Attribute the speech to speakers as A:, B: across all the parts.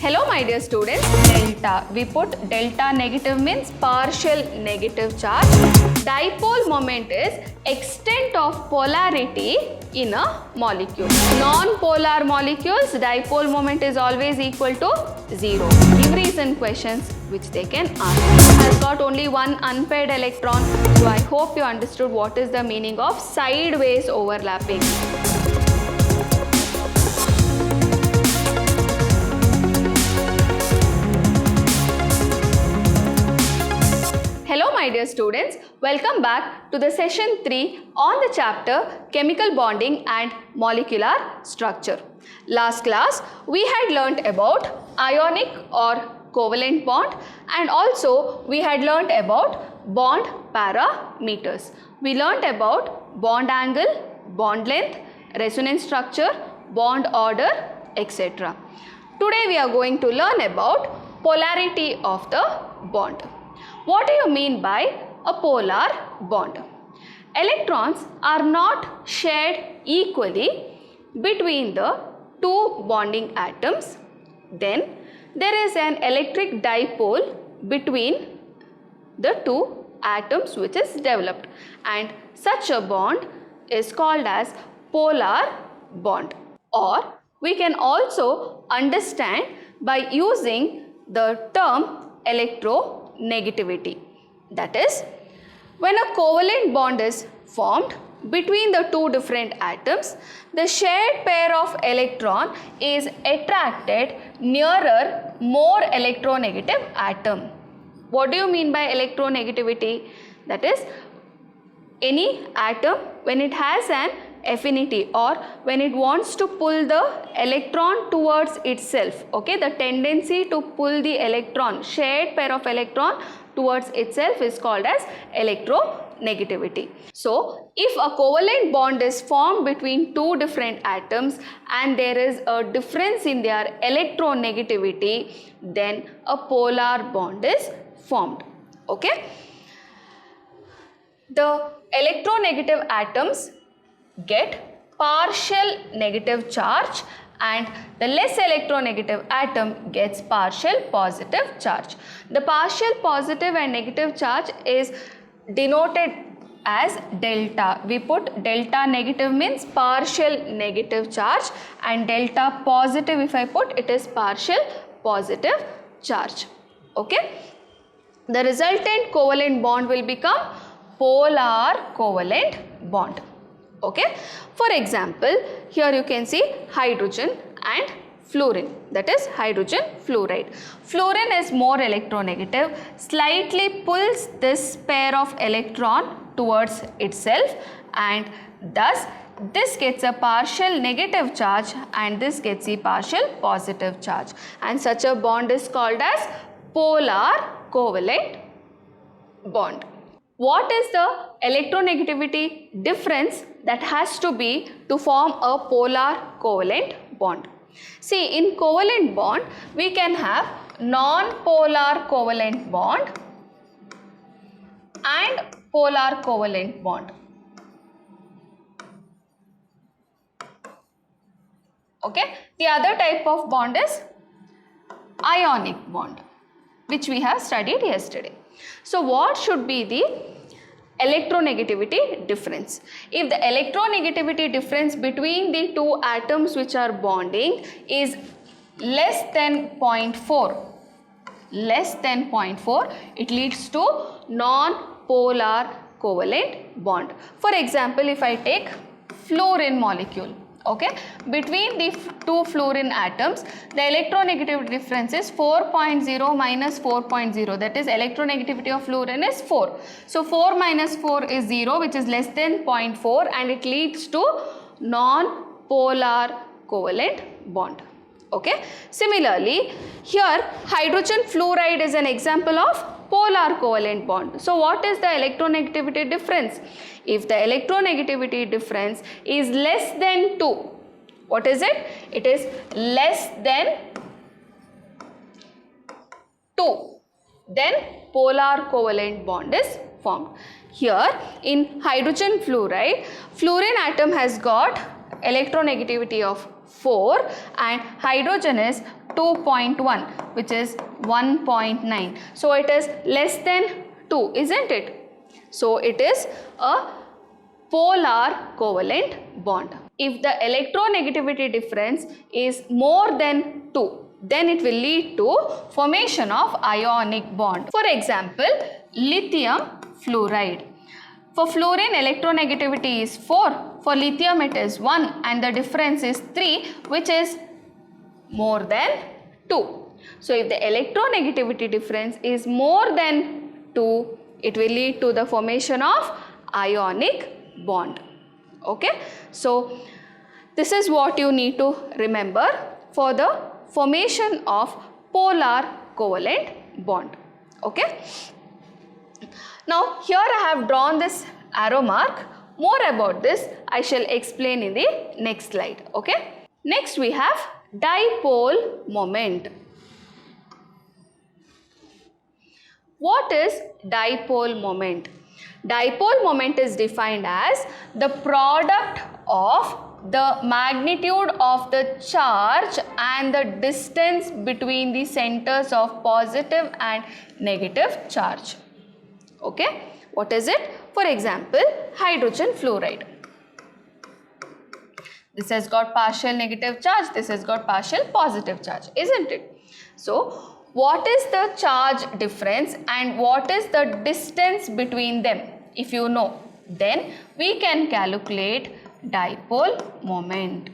A: Hello my dear students, delta. We put delta negative means partial negative charge. Dipole moment is extent of polarity in a molecule. Non-polar molecules, dipole moment is always equal to 0. Give reason questions which they can answer. Has got only one unpaired electron. So I hope you understood what is the meaning of sideways overlapping. Hello my dear students, welcome back to the session 3 on the chapter Chemical Bonding and Molecular Structure. Last class we had learnt about ionic or covalent bond and also we had learnt about bond parameters. We learnt about bond angle, bond length, resonance structure, bond order, etc. Today we are going to learn about polarity of the bond. What do you mean by a polar bond? Electrons are not shared equally between the two bonding atoms. Then there is an electric dipole between the two atoms which is developed, and such a bond is called as polar bond. Or we can also understand by using the term electronegativity. That is, when a covalent bond is formed between the two different atoms, the shared pair of electron is attracted nearer more electronegative atom. What do you mean by electronegativity? That is, any atom when it has an affinity or when it wants to pull the electron towards itself, okay, the tendency to pull the electron, shared pair of electron towards itself is called as electronegativity. So if a covalent bond is formed between two different atoms and there is a difference in their electronegativity, then a polar bond is formed, okay. The electronegative atoms get partial negative charge and the less electronegative atom gets partial positive charge. The partial positive and negative charge is denoted as delta. We put delta negative means partial negative charge and delta positive, if I put, it is partial positive charge, okay. The resultant covalent bond will become polar covalent bond. Okay. For example, here you can see hydrogen and fluorine, that is hydrogen fluoride. Fluorine is more electronegative, slightly pulls this pair of electron towards itself and thus this gets a partial negative charge and this gets a partial positive charge, and such a bond is called as polar covalent bond. What is the electronegativity difference that has to be to form a polar covalent bond? See, in covalent bond, we can have non-polar covalent bond and polar covalent bond. Okay, the other type of bond is ionic bond, which we have studied yesterday. So what should be the electronegativity difference? If the electronegativity difference between the two atoms which are bonding is less than 0.4, it leads to non-polar covalent bond. For example, if I take fluorine molecule, okay, between the two fluorine atoms, the electronegativity difference is 4.0 minus 4.0, that is electronegativity of fluorine is 4. So 4 minus 4 is 0, which is less than 0.4, and it leads to non-polar covalent bond. Okay. Similarly, here hydrogen fluoride is an example of polar covalent bond. So what is the electronegativity difference? If the electronegativity difference is less than 2, what is it? It is less than 2. Then polar covalent bond is formed. Here in hydrogen fluoride, fluorine atom has got electronegativity of 4 and hydrogen is 2.1, which is 1.9. So it is less than 2, isn't it? So it is a polar covalent bond. If the electronegativity difference is more than 2, then it will lead to formation of ionic bond. For example, lithium fluoride. For fluorine, electronegativity is 4. For lithium, it is 1 and the difference is 3, which is more than 2. So if the electronegativity difference is more than 2, it will lead to the formation of ionic bond. Okay, so this is what you need to remember for the formation of polar covalent bond. Okay, now here I have drawn this arrow mark. More about this I shall explain in the next slide. Okay, next we have dipole moment. What is dipole moment? Dipole moment is defined as the product of the magnitude of the charge and the distance between the centers of positive and negative charge. Okay, what is it? For example, hydrogen fluoride. This has got partial negative charge, this has got partial positive charge, isn't it? So what is the charge difference and what is the distance between them? If you know, then we can calculate dipole moment.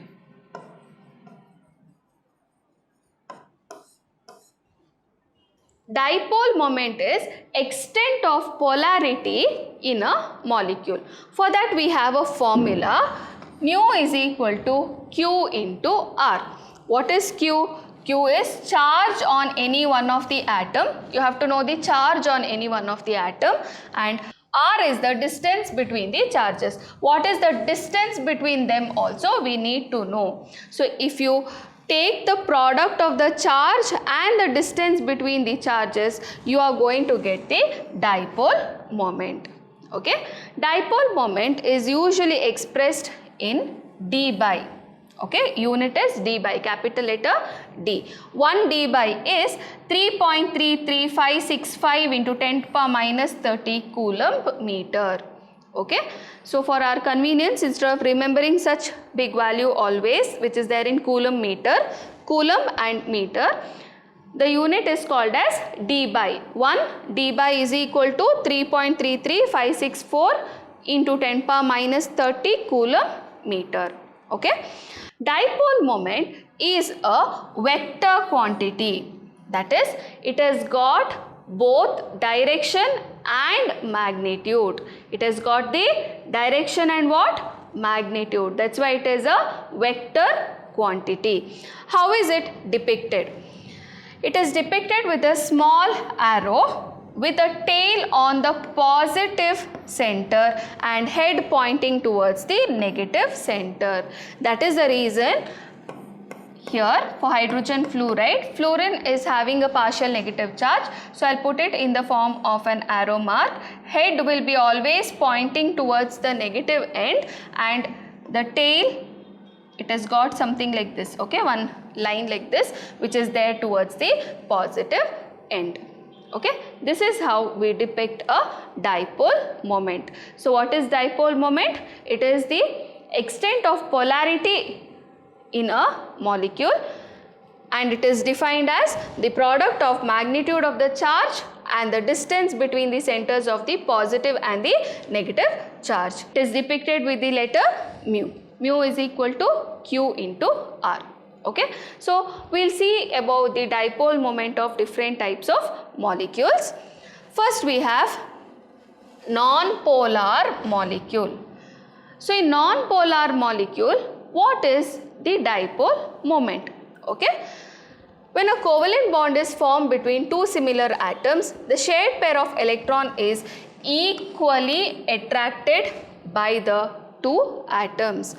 A: Dipole moment is extent of polarity in a molecule. For that we have a formula, mu is equal to Q into R. What is Q? Q is charge on any one of the atom. You have to know the charge on any one of the atom, and R is the distance between the charges. What is the distance between them also we need to know. So if you take the product of the charge and the distance between the charges, you are going to get the dipole moment. Okay, dipole moment is usually expressed in d by. Okay, unit is d by, capital letter D. 1 d by is 3.33565 into 10 to the power minus 30 coulomb meter. Okay, so for our convenience, instead of remembering such big value always, which is there in coulomb and meter, the unit is called as d by. 1 d by is equal to 3.33564 into 10 to the power minus 30 coulomb meter. Okay, dipole moment is a vector quantity, that is, it has got both direction and magnitude. It has got the direction and what? Magnitude. That's why it is a vector quantity. How is it depicted? It is depicted with a small arrow with a tail on the positive center and head pointing towards the negative center. That is the reason here for hydrogen fluoride, fluorine is having a partial negative charge. So I'll put it in the form of an arrow mark. Head will be always pointing towards the negative end, and the tail, it has got something like this. Okay, one line like this, which is there towards the positive end. Okay, this is how we depict a dipole moment. So what is dipole moment? It is the extent of polarity in a molecule, and it is defined as the product of magnitude of the charge and the distance between the centers of the positive and the negative charge. It is depicted with the letter mu. Mu is equal to Q into R. Okay, so we'll see about the dipole moment of different types of molecules. First we have non-polar molecule. So in non-polar molecule, what is the dipole moment? Okay, when a covalent bond is formed between two similar atoms, the shared pair of electron is equally attracted by the two atoms.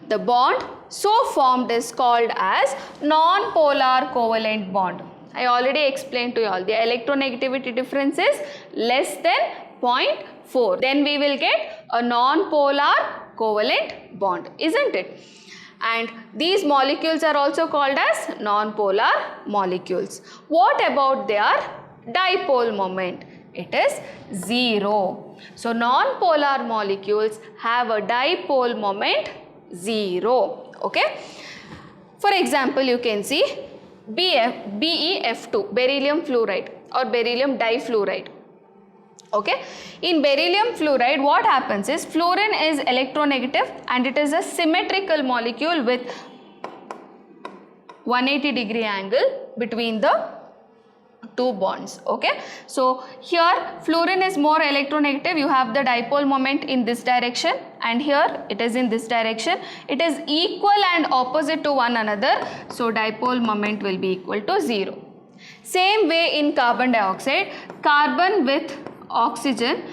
A: The bond so formed is called as non-polar covalent bond. I already explained to you all the electronegativity difference is less than 0.4. Then we will get a non-polar covalent bond, isn't it? and these molecules are also called as non-polar molecules. What about their dipole moment? It is 0. So non-polar molecules have a dipole moment 0. Okay. For example, you can see BeF2, beryllium fluoride or beryllium difluoride. Okay. In beryllium fluoride, what happens is fluorine is electronegative and it is a symmetrical molecule with 180-degree angle between the two bonds. Okay. So here fluorine is more electronegative. You have the dipole moment in this direction and here it is in this direction. It is equal and opposite to one another. So dipole moment will be equal to 0. Same way in carbon dioxide, carbon with oxygen.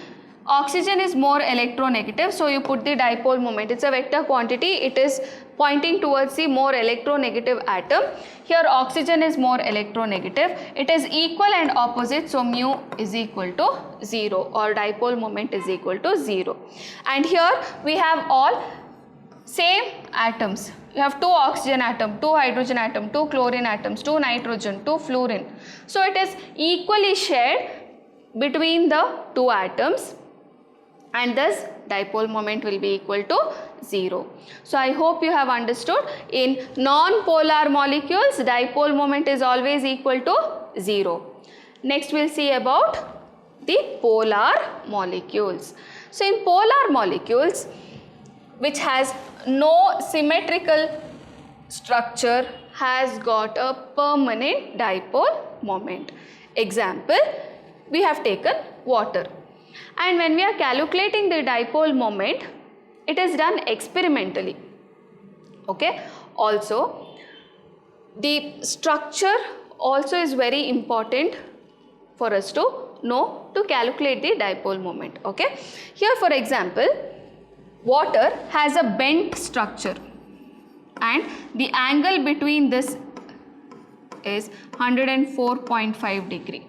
A: Oxygen is more electronegative, so you put the dipole moment. It's a vector quantity. It is pointing towards the more electronegative atom. Here oxygen is more electronegative. It is equal and opposite, so mu is equal to 0 or dipole moment is equal to 0. And here we have all same atoms. You have 2 oxygen atom, 2 hydrogen atom, 2 chlorine atoms, 2 nitrogen, 2 fluorine. So it is equally shared between the 2 atoms and thus dipole moment will be equal to 0. So I hope you have understood. In non-polar molecules, dipole moment is always equal to 0. Next we will see about the polar molecules. So in polar molecules, which has no symmetrical structure, has got a permanent dipole moment. Example, we have taken water. And when we are calculating the dipole moment, it is done experimentally. Okay. Also, the structure also is very important for us to know to calculate the dipole moment. Okay. Here for example, water has a bent structure and the angle between this is 104.5 degree.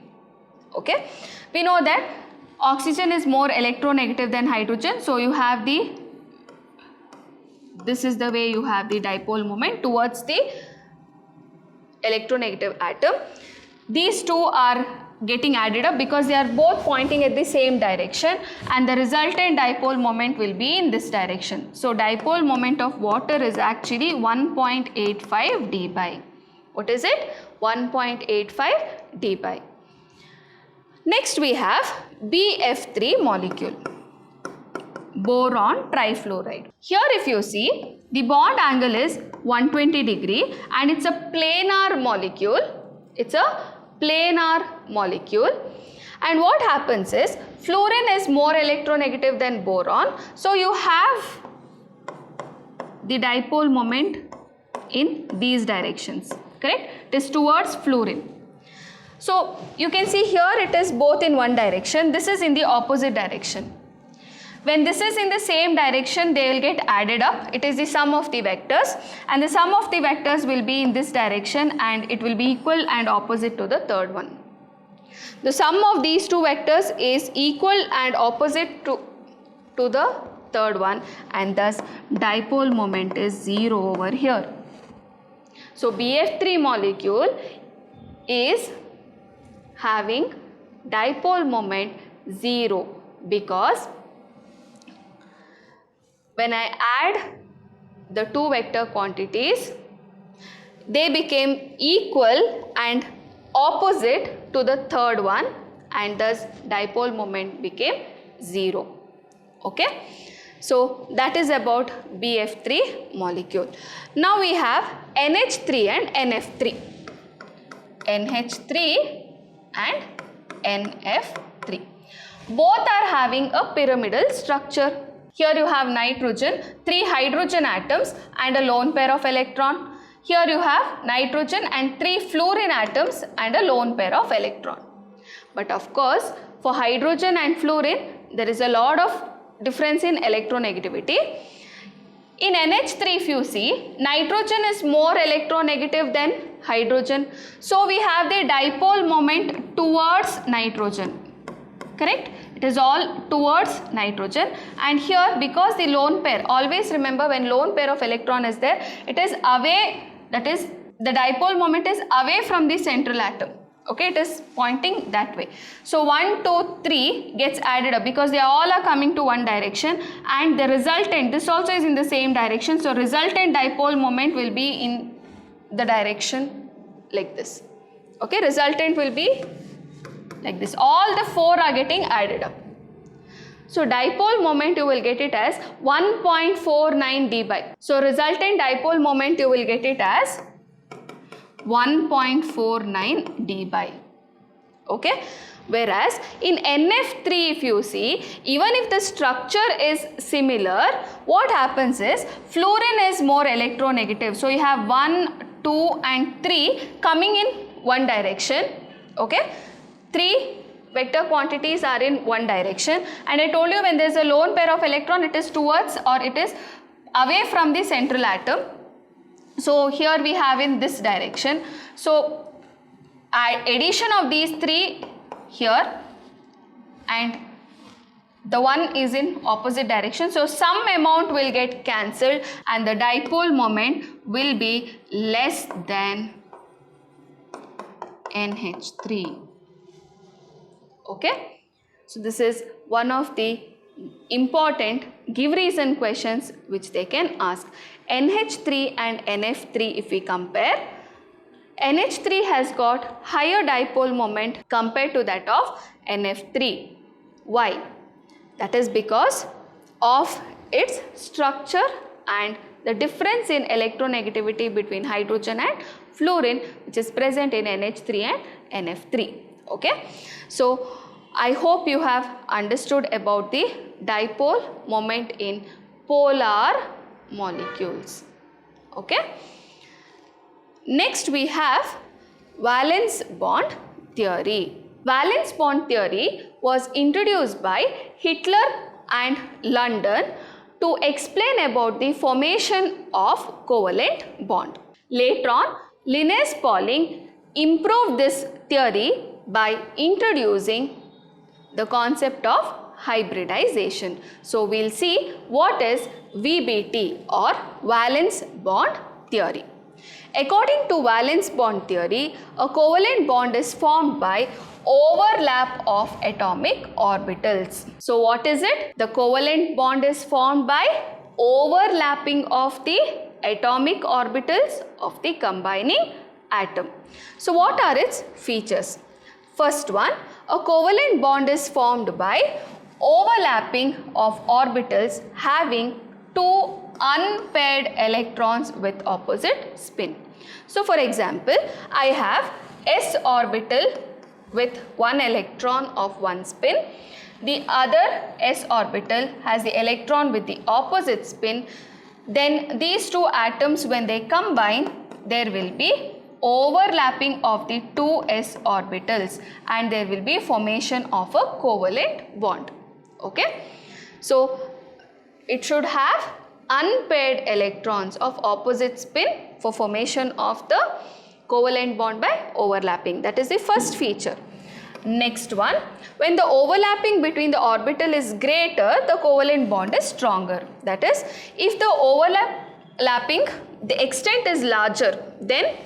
A: Okay. We know that oxygen is more electronegative than hydrogen, so you have this is the way you have the dipole moment towards the electronegative atom. These two are getting added up because they are both pointing at the same direction and the resultant dipole moment will be in this direction. So dipole moment of water is actually 1.85 d pi. What is it? 1.85 d pi. Next we have BF3 molecule, boron trifluoride. Here if you see, the bond angle is 120 degree and it's a planar molecule. It's a planar molecule. And what happens is, fluorine is more electronegative than boron. So you have the dipole moment in these directions, correct? It is towards fluorine. So you can see here it is both in one direction. This is in the opposite direction. When this is in the same direction, they will get added up. It is the sum of the vectors and the sum of the vectors will be in this direction and it will be equal and opposite to the third one. The sum of these two vectors is equal and opposite to the third one and thus dipole moment is 0 over here. So BF3 molecule is having dipole moment 0 because when I add the two vector quantities, they became equal and opposite to the third one and thus dipole moment became 0. Okay. So that is about BF3 molecule. Now we have NH3 and NF3. NH3 and NF3. Both are having a pyramidal structure. Here you have nitrogen, 3 hydrogen atoms and a lone pair of electron. Here you have nitrogen and 3 fluorine atoms and a lone pair of electron. But of course, for hydrogen and fluorine, there is a lot of difference in electronegativity. In NH3, if you see, nitrogen is more electronegative than hydrogen. So we have the dipole moment towards nitrogen. Correct? It is all towards nitrogen, and here because the lone pair, always remember when lone pair of electron is there, it is away, that is the dipole moment is away from the central atom. Okay, it is pointing that way. So 1, 2, 3 gets added up because they all are coming to one direction, and the resultant, this also is in the same direction. So resultant dipole moment will be in the direction like this. Okay, resultant will be like this. All the 4 are getting added up. So dipole moment you will get it as 1.49 d by. So resultant dipole moment you will get it as 1.49 d by. Okay, whereas in NF3 if you see, even if the structure is similar, what happens is fluorine is more electronegative. So you have 1, 2 and 3 coming in one direction. Okay, 3 vector quantities are in one direction, and I told you when there is a lone pair of electron, it is towards or it is away from the central atom. So here we have in this direction. So addition of these 3 here, and the one is in opposite direction. So some amount will get cancelled and the dipole moment will be less than NH3. Okay. So this is one of the important give reason questions which they can ask. NH3 and NF3 if we compare, NH3 has got higher dipole moment compared to that of NF3. Why? That is because of its structure and the difference in electronegativity between hydrogen and fluorine which is present in NH3 and NF3. Okay. So I hope you have understood about the dipole moment in polar molecules. Okay. Next we have valence bond theory. Valence bond theory was introduced by Hitler and London to explain about the formation of covalent bond. Later on, Linus Pauling improved this theory by introducing the concept of hybridization. So we'll see what is VBT or valence bond theory. According to valence bond theory, a covalent bond is formed by overlap of atomic orbitals. So what is it? The covalent bond is formed by overlapping of the atomic orbitals of the combining atom. So what are its features? First one, a covalent bond is formed by overlapping of orbitals having 2 unpaired electrons with opposite spin. So for example, I have s orbital with 1 electron of 1 spin. The other s orbital has the electron with the opposite spin. Then these 2 atoms, when they combine, there will be overlapping of the 2 s orbitals and there will be formation of a covalent bond. Okay. So it should have unpaired electrons of opposite spin for formation of the covalent bond by overlapping. That is the first feature. Next one, when the overlapping between the orbital is greater, the covalent bond is stronger. That is, if the overlapping, the extent is larger, then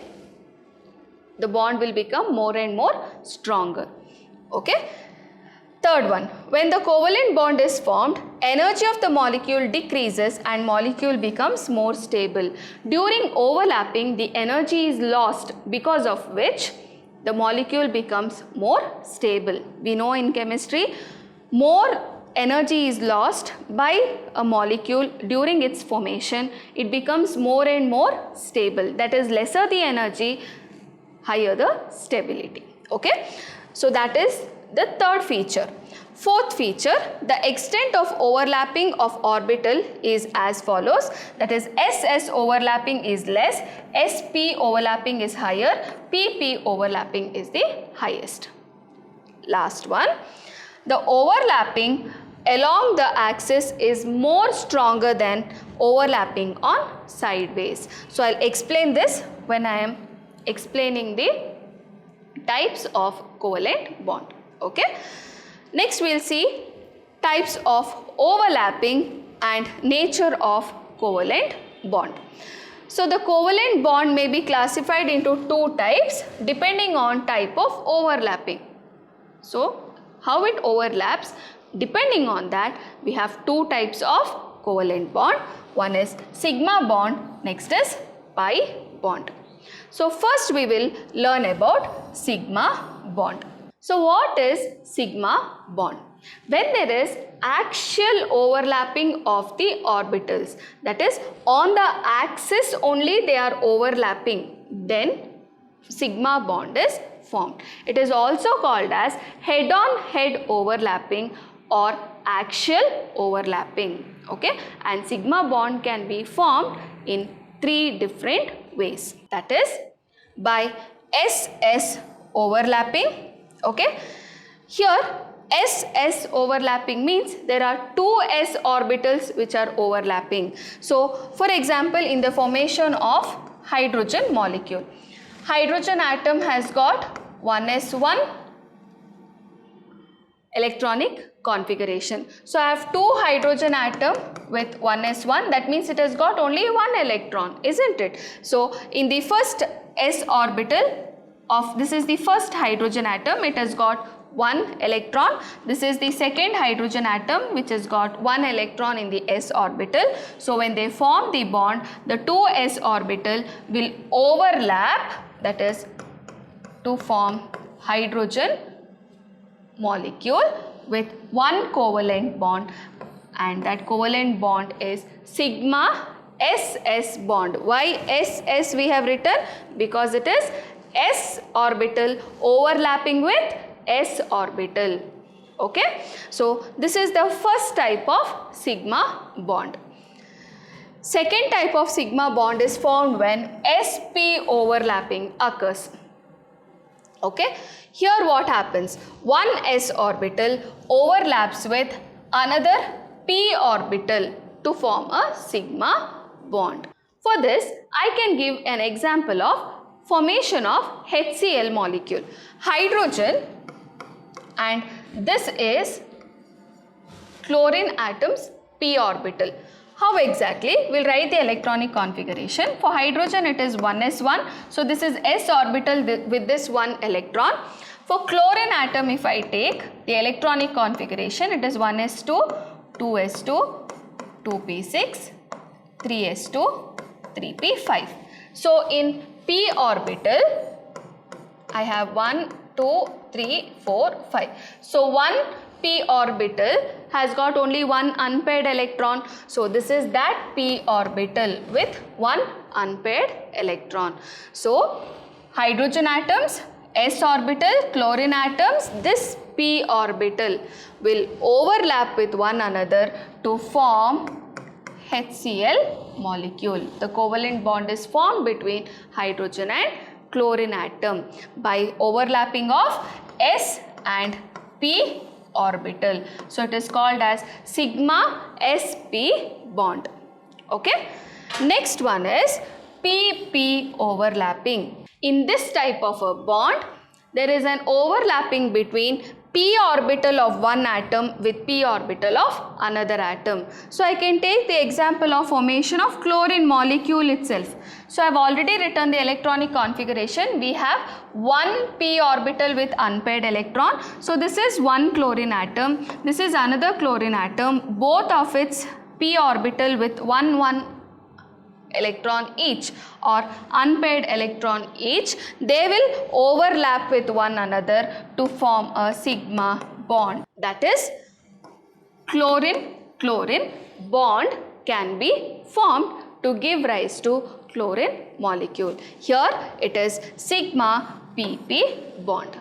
A: the bond will become more and more stronger. Okay. Third one, when the covalent bond is formed, energy of the molecule decreases and molecule becomes more stable. During overlapping, the energy is lost, because of which the molecule becomes more stable. We know in chemistry, more energy is lost by a molecule during its formation. It becomes more and more stable. That is, lesser the energy, higher the stability. Okay. So that is the third feature. Fourth feature, the extent of overlapping of orbital is as follows. That is, SS overlapping is less, SP overlapping is higher, PP overlapping is the highest. Last one, the overlapping along the axis is more stronger than overlapping on sideways. So I'll explain this when I am explaining the types of covalent bond. Okay. Next we'll see types of overlapping and nature of covalent bond. So the covalent bond may be classified into two types depending on type of overlapping. So how it overlaps, depending on that we have two types of covalent bond. One is sigma bond, next is pi bond. So first we will learn about sigma bond. So what is sigma bond? When there is axial overlapping of the orbitals, that is on the axis only they are overlapping, then sigma bond is formed. It is also called as head-on-head overlapping or axial overlapping. Okay, and sigma bond can be formed in three different ways. That is by SS overlapping. Okay, here SS overlapping means there are two S orbitals which are overlapping. So for example, in the formation of hydrogen molecule, hydrogen atom has got 1s1 electronic configuration. So I have two hydrogen atom with 1s1, that means it has got only one electron, isn't it? So in the first S orbital of, this is the first hydrogen atom, it has got one electron. This is the second hydrogen atom which has got one electron in the s orbital. So when they form the bond, the two s orbital will overlap, that is to form hydrogen molecule with one covalent bond, and that covalent bond is sigma SS bond. Why SS we have written? Because it is s orbital overlapping with s orbital. Okay, so this is the first type of sigma bond. Second type of sigma bond is formed when sp overlapping occurs. Okay, here what happens? One s orbital overlaps with another p orbital to form a sigma bond. For this, I can give an example of formation of HCl molecule. Hydrogen, and this is chlorine atoms p orbital. How exactly? We'll write the electronic configuration. For hydrogen it is 1s1, so this is s orbital with this one electron. For chlorine atom, if I take the electronic configuration, it is 1s2, 2s2, 2p6, 3s2, 3p5. So in p orbital I have 1, 2, 3, 4, 5. So one p orbital has got only one unpaired electron. So this is that p orbital with one unpaired electron. So hydrogen atoms, s orbital, chlorine atoms, this p orbital will overlap with one another to form HCl molecule. The covalent bond is formed between hydrogen and chlorine atom by overlapping of s and p orbital. So it is called as sigma sp bond. Okay. Next one is pp overlapping. In this type of a bond, there is an overlapping between p orbital of one atom with p orbital of another atom. So I can take the example of formation of chlorine molecule itself. So I have already written the electronic configuration. We have one p orbital with unpaired electron. So this is one chlorine atom. This is another chlorine atom. Both of its p orbital with one electron each or unpaired electron each. They will overlap with one another to form a sigma bond. That is chlorine bond can be formed to give rise to chlorine molecule. Here it is sigma pp bond.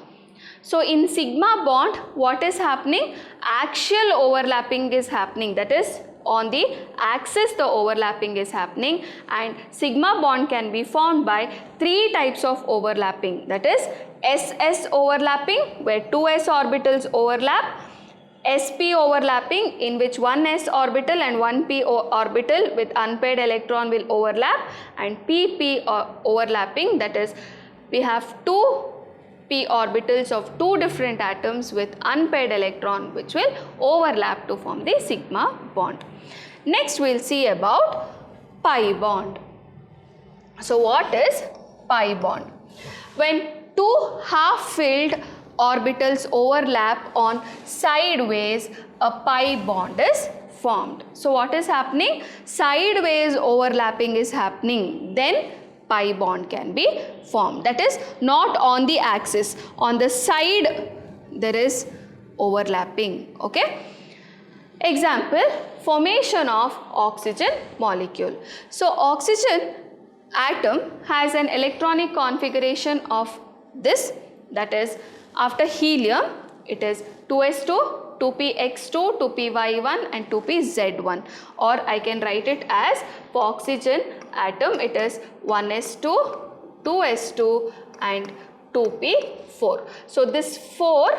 A: So in sigma bond, what is happening? Axial overlapping is happening. That is on the axis the overlapping is happening, and sigma bond can be formed by three types of overlapping. That is SS overlapping, where two s orbitals overlap, sp overlapping, in which one s orbital and one p orbital with unpaired electron will overlap, and pp overlapping, that is we have two p orbitals of two different atoms with unpaired electron which will overlap to form the sigma bond. Next we will see about pi bond. So what is pi bond? When two half-filled orbitals overlap on sideways, a pi bond is formed. So what is happening? Sideways overlapping is happening. Then pi bond can be formed. That is not on the axis. On the side there is overlapping. Okay. Example, formation of oxygen molecule. So oxygen atom has an electronic configuration of this, that is after helium it is 2s2, 2px2, 2py1 and 2pz1, or I can write it as for oxygen atom it is 1s2, 2s2 and 2p4. So this 4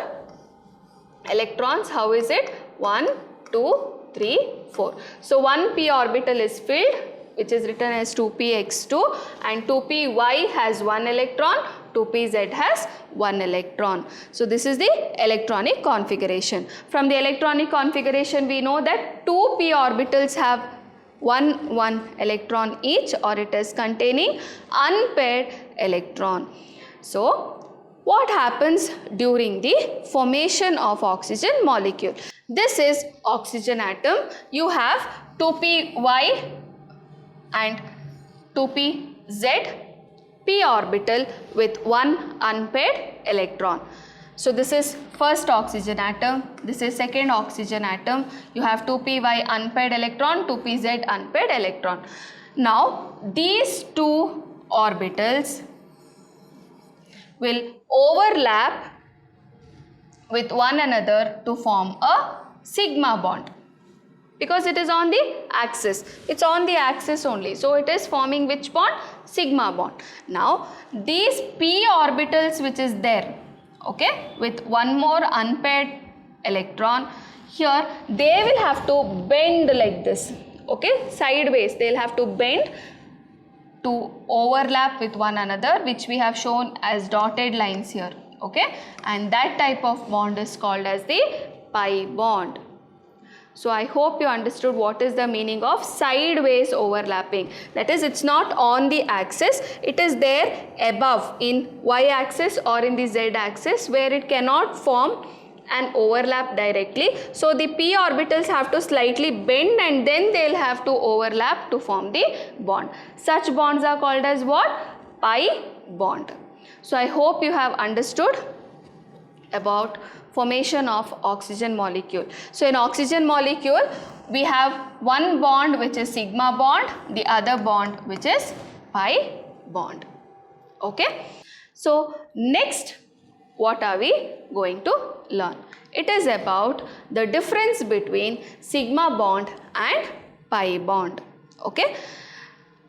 A: electrons, how is it? 1, 2, 3, 4. So 1 p orbital is filled, which is written as 2px2, and 2py has 1 electron, 2pz has 1 electron. So this is the electronic configuration. From the electronic configuration we know that 2 p orbitals have 1 electron each, or it is containing unpaired electron. So what happens during the formation of oxygen molecule? This is oxygen atom. You have 2py and 2pz p orbital with 1 unpaired electron. So this is first oxygen atom, this is second oxygen atom. You have 2py unpaired electron, 2pz unpaired electron. Now these two orbitals will overlap with one another to form a sigma bond, because it is on the axis. It's on the axis only. So it is forming which bond? Sigma bond. Now these p orbitals which is there, okay, with one more unpaired electron, here they will have to bend like this, okay, sideways. They will have to bend to overlap with one another, which we have shown as dotted lines here, okay, and that type of bond is called as the pi bond. So I hope you understood what is the meaning of sideways overlapping. That is, it's not on the axis, it is there above in y-axis or in the z-axis, where it cannot form an overlap directly. So the p orbitals have to slightly bend and then they will have to overlap to form the bond. Such bonds are called as what? Pi bond. So I hope you have understood about formation of oxygen molecule. So in oxygen molecule we have one bond which is sigma bond, the other bond which is pi bond. Okay. So next what are we going to learn? It is about the difference between sigma bond and pi bond. Okay.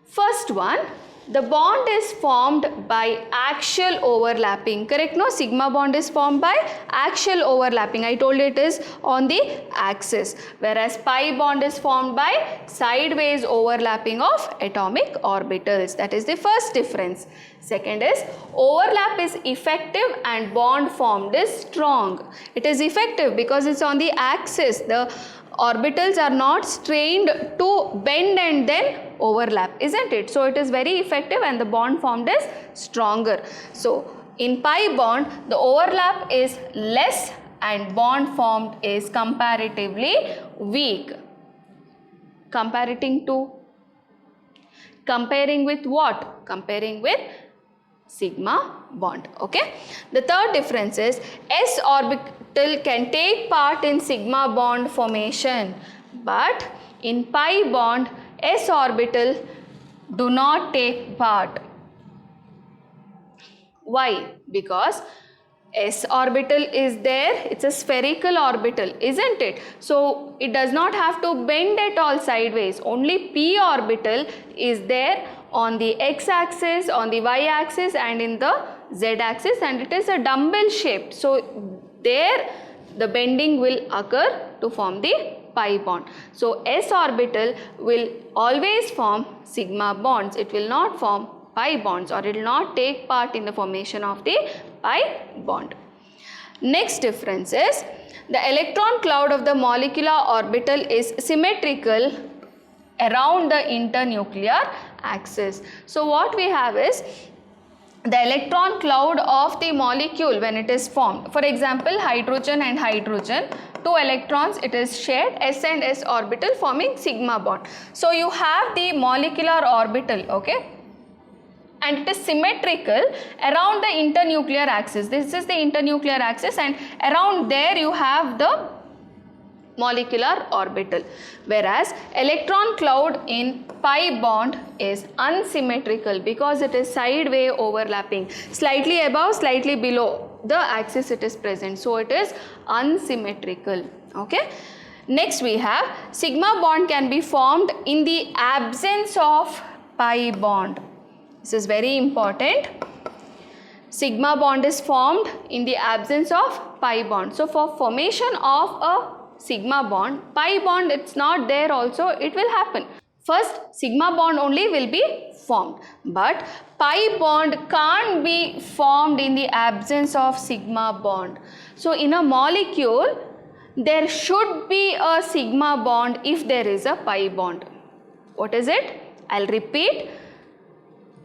A: First one, the bond is formed by axial overlapping, correct? No, sigma bond is formed by axial overlapping. I told you it is on the axis, whereas pi bond is formed by sideways overlapping of atomic orbitals. That is the first difference. Second is, overlap is effective and bond formed is strong. It is effective because it's on the axis. The orbitals are not strained to bend and then overlap, isn't it? So it is very effective and the bond formed is stronger. So in pi bond the overlap is less and bond formed is comparatively weak. Comparing with what? Comparing with sigma bond. Okay. The third difference is s orbital can take part in sigma bond formation, but in pi bond s orbital do not take part. Why? Because s orbital is there, it's a spherical orbital, isn't it? So it does not have to bend at all sideways. Only p orbital is there on the x-axis, on the y-axis and in the z-axis, and it is a dumbbell shape. So there the bending will occur to form the pi bond. So s orbital will always form sigma bonds. It will not form pi bonds, or it will not take part in the formation of the pi bond. Next difference is the electron cloud of the molecular orbital is symmetrical around the internuclear axis. So what we have is the electron cloud of the molecule when it is formed. For example, hydrogen and hydrogen, two electrons, it is shared s and s orbital forming sigma bond. So you have the molecular orbital, okay, and it is symmetrical around the internuclear axis. This is the internuclear axis, and around there you have the molecular orbital, whereas electron cloud in pi bond is unsymmetrical because it is sideway overlapping, slightly above, slightly below the axis it is present, so it is unsymmetrical. Okay, next we have sigma bond can be formed in the absence of pi bond. This is very important. Sigma bond is formed in the absence of pi bond. So for formation of a sigma bond, pi bond it's not there also, it will happen. First sigma bond only will be formed, but pi bond can't be formed in the absence of sigma bond. So in a molecule there should be a sigma bond if there is a pi bond. What is it? I'll repeat.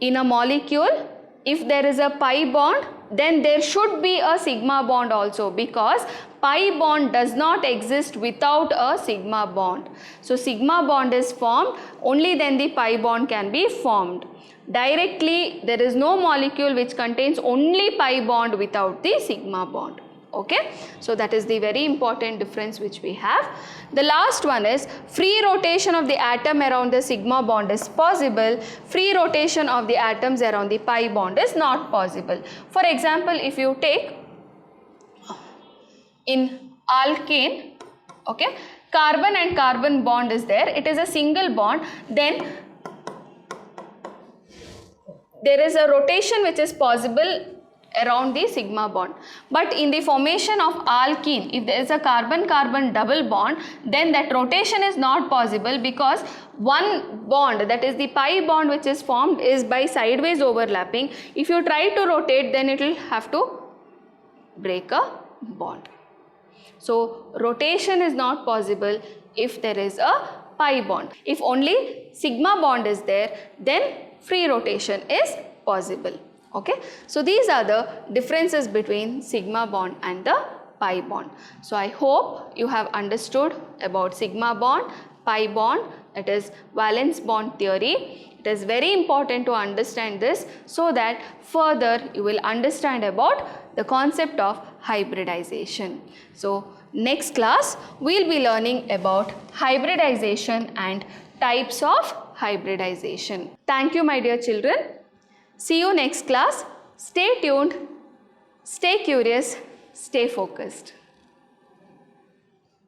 A: In a molecule, if there is a pi bond, then there should be a sigma bond also, because pi bond does not exist without a sigma bond. So sigma bond is formed, only then the pi bond can be formed. Directly there is no molecule which contains only pi bond without the sigma bond. Okay, so that is the very important difference which we have. The last one is free rotation of the atom around the sigma bond is possible, free rotation of the atoms around the pi bond is not possible. For example, if you take in alkane, okay, carbon and carbon bond is there, it is a single bond, then there is a rotation which is possible around the sigma bond. But in the formation of alkene, if there is a carbon-carbon double bond, then that rotation is not possible, because one bond, that is the pi bond which is formed, is by sideways overlapping. If you try to rotate, then it will have to break a bond. So rotation is not possible if there is a pi bond. If only sigma bond is there, then free rotation is possible. Okay, so these are the differences between sigma bond and the pi bond. So I hope you have understood about sigma bond, pi bond, that is valence bond theory. It is very important to understand this so that further you will understand about the concept of hybridization. So next class we will be learning about hybridization and types of hybridization. Thank you, my dear children. See you next class. Stay tuned, stay curious, stay focused.